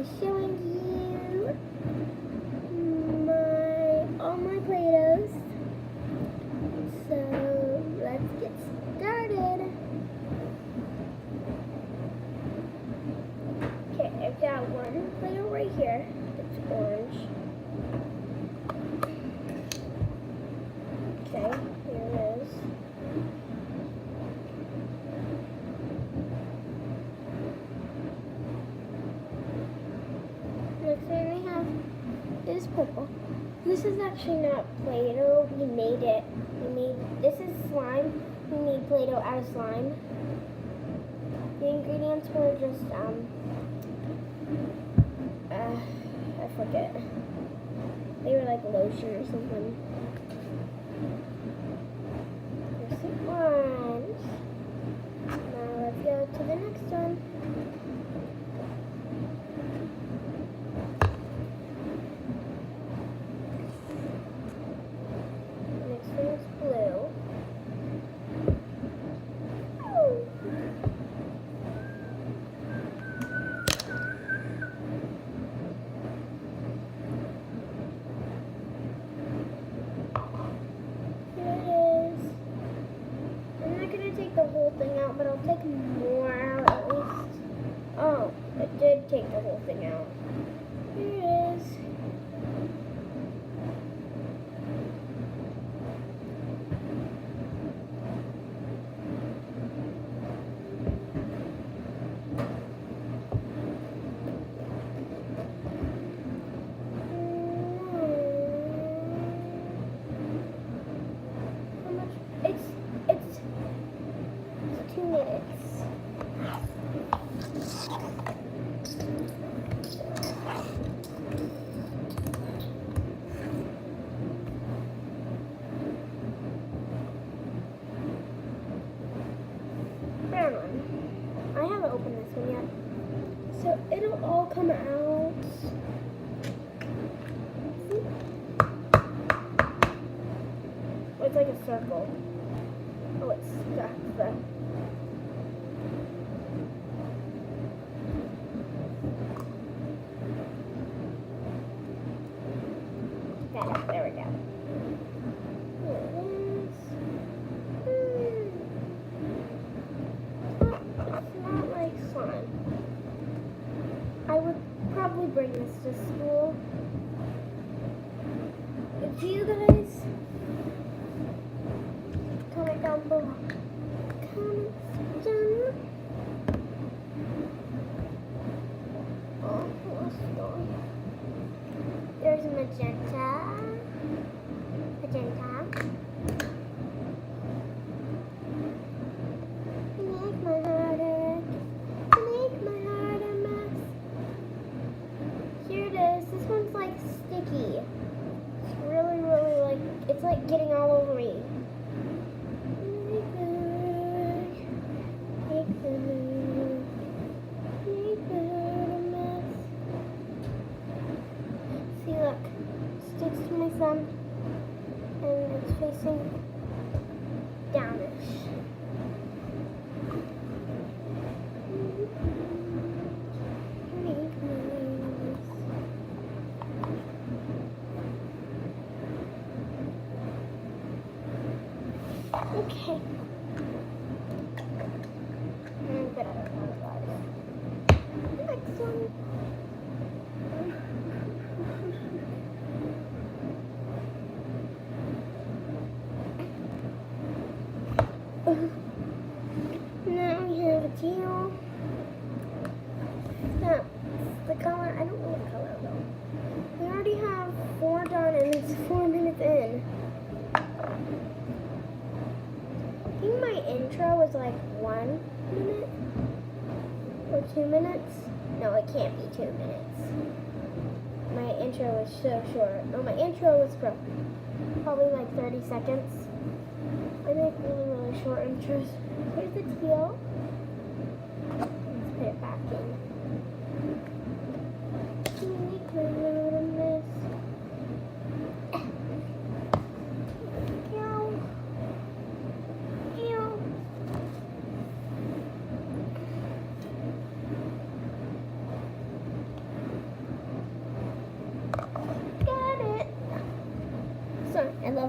be showing you all my Play-Dohs. So let's get started. Okay, I've got one Play-Doh right here. It's orange. Okay, here it is. Next thing we have is purple. This is actually not Play-Doh. We made it. This is slime. We made Play-Doh out of slime. The ingredients were just I forget. They were like lotion or something. Here's some orange. Now let's go to the next one. Next one is blue. The whole thing out, but I'll take more out at least. Oh, it did take the whole thing out. Here it is. How much? It's 2 minutes. Brown one. I haven't opened this one yet. So it'll all come out. See? Oh, it's like a circle. Oh, it's stuck though. There we go. Here it is. It's not like slime. I would probably bring this to school. If you guys comment down below. Comment down. Oh, what's going? There's a magenta. Magenta. Make my heart ache. Make my heart a mess. Here it is. This one's like sticky. It's really, really like, it's like getting all over me. Make my heart a mess. See, look. Sticks to my thumb. And it's facing downish. Okay. But I don't know about it. Next one. Now we have a teal. That's the color. I don't know the color though. We already have 4 done and it's 4 minutes in. I think my intro was like 1 minute or 2 minutes. No, it can't be 2 minutes. My intro was so short. No, my intro was probably like 30 seconds. I make really, really short intros. Here's the teal. Let's put it back in. Make my heart a mess.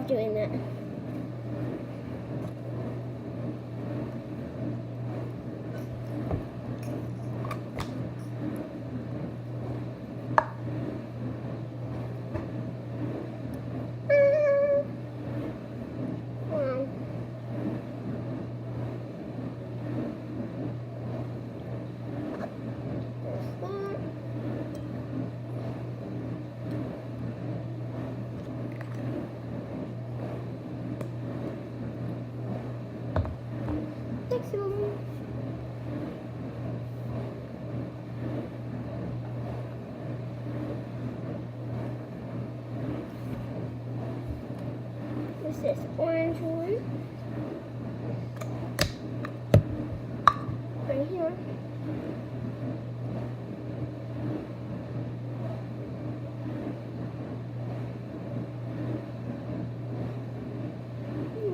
love doing that. What's this orange one? Right here.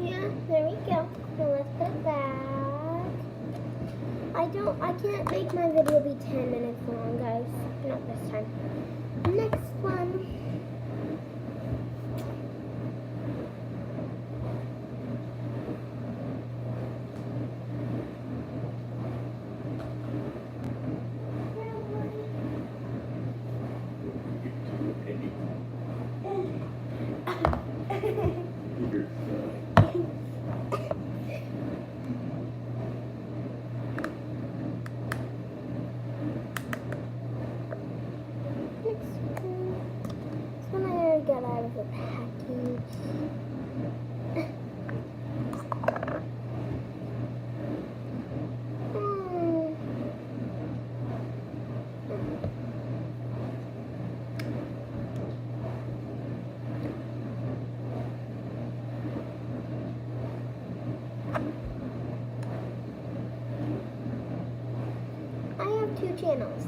Yeah, there we go. Now let's put it back. I can't make my video be 10 minutes long, guys. Not this time. Next one. Got out of the package. I have 2 channels.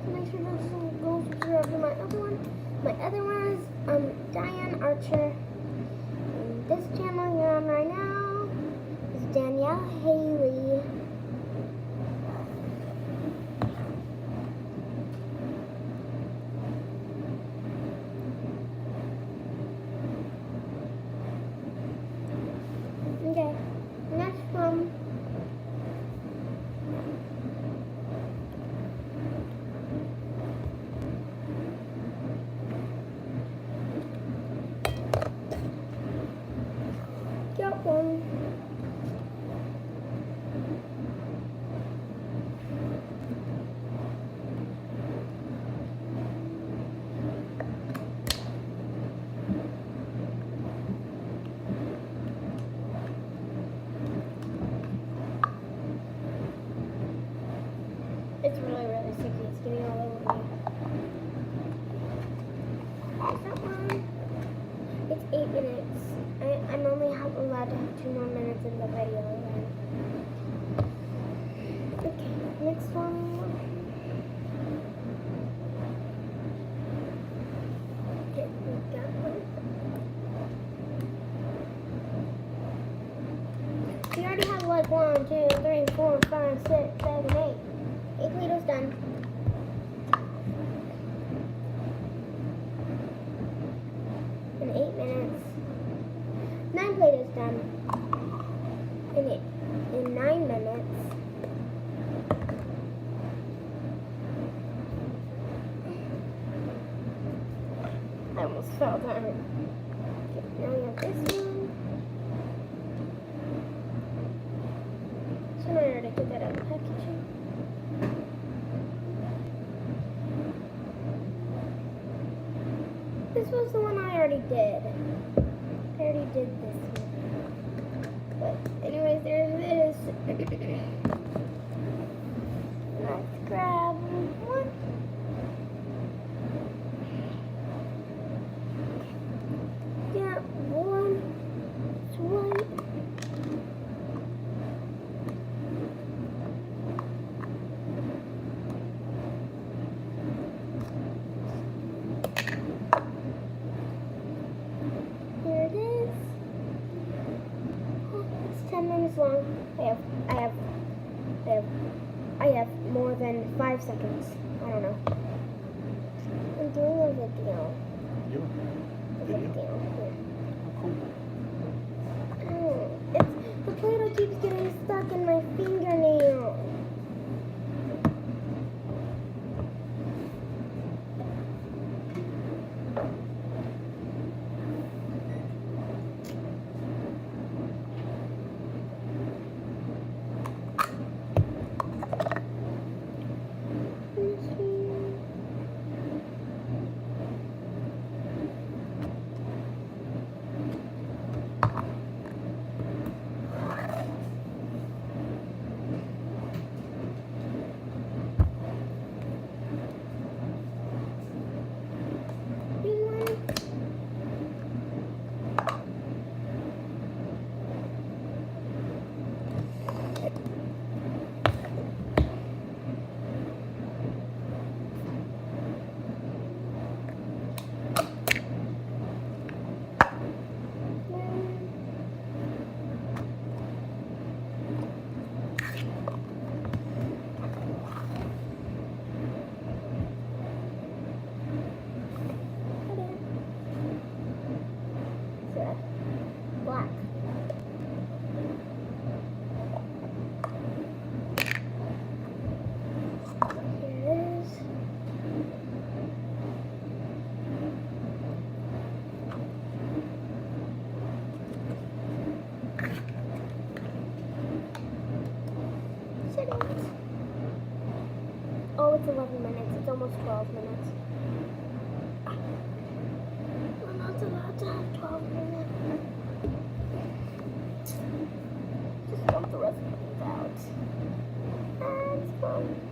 Make sure those go subscribe to my other one. My other one is Diane Archer. And this channel you're on right now is Danielle Haley. Okay, next one. Got one. It's really, really sticky. It's getting all over me. There's that one. It's 8 minutes. I'm only allowed to have 2 more minutes in the video. Okay, next one. Okay, we got one. We already have like 1, 2, 3, 4, 5, 6, 7, 8. 8 Play-Dohs done. In 8 minutes. 9 Play-Dohs done. In 9 minutes. I almost fell down. Okay, now we have this one. So now I already took that out of the packaging. This was the one I already did. I already did this one. But anyways, there's this. Let's grab one. Yeah, one. It's white. Here it is. Oh, it's 10 minutes long. I have more than 5 seconds. I don't know. I'm doing a video. It's like down here. Cool. Oh, it's the Play-Doh keeps getting stuck in my fingernail. Black. Here it is. Settings. Oh, it's 11 minutes. It's almost 12 minutes. We're not allowed to have 12 minutes. Just dump the rest of these out. And it's fun.